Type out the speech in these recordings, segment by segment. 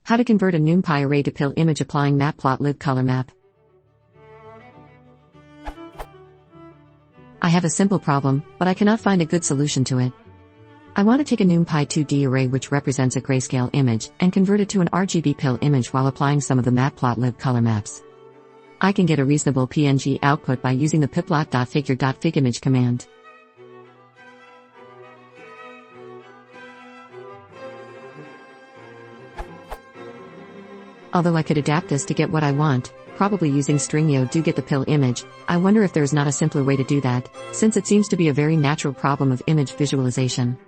How to convert a NumPy array to PIL image applying Matplotlib Colormap. I have a simple problem, but I cannot find a good solution to it. I want to take a NumPy 2D array which represents a grayscale image and convert it to an RGB PIL image while applying some of the Matplotlib color maps. I can get a reasonable PNG output by using the piplot.figure.figimage command. Although I could adapt this to get what I want, probably using stringio to get the PIL image, I wonder if there is not a simpler way to do that, since it seems to be a very natural problem of image visualization.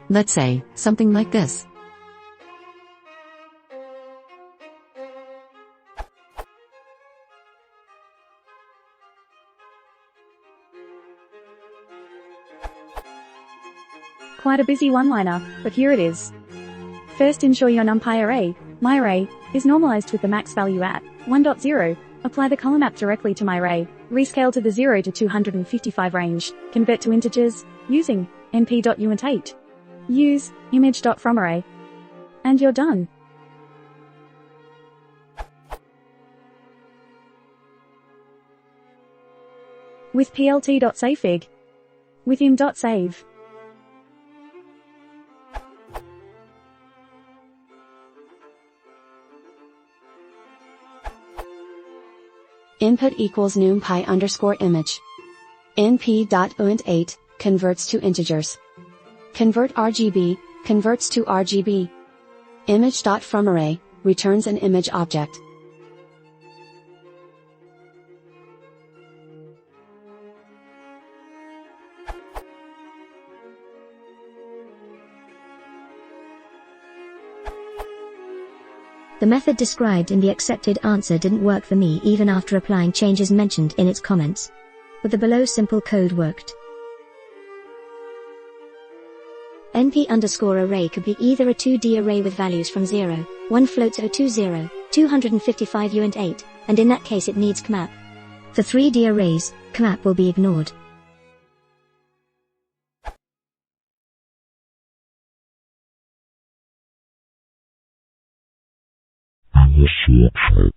Let's say, something like this. Quite a busy one-liner, but here it is. First, ensure your NumPy array, myArray, is normalized with the max value at 1.0. Apply the color map directly to myArray, rescale to the 0 to 255 range, convert to integers, using np.uint8. Use image.fromArray. And you're done. With plt.savefig. With im.save. Input equals NumPy underscore image. np.uint8 converts to integers. Convert RGB converts to RGB. Image.fromArray returns an image object. The method described in the accepted answer didn't work for me even after applying changes mentioned in its comments. But the below simple code worked. np_array could be either a 2D array with values from 0, 1 floats 020, 255 uint8, and in that case it needs CMAP. For 3D arrays, CMAP will be ignored. This workshop,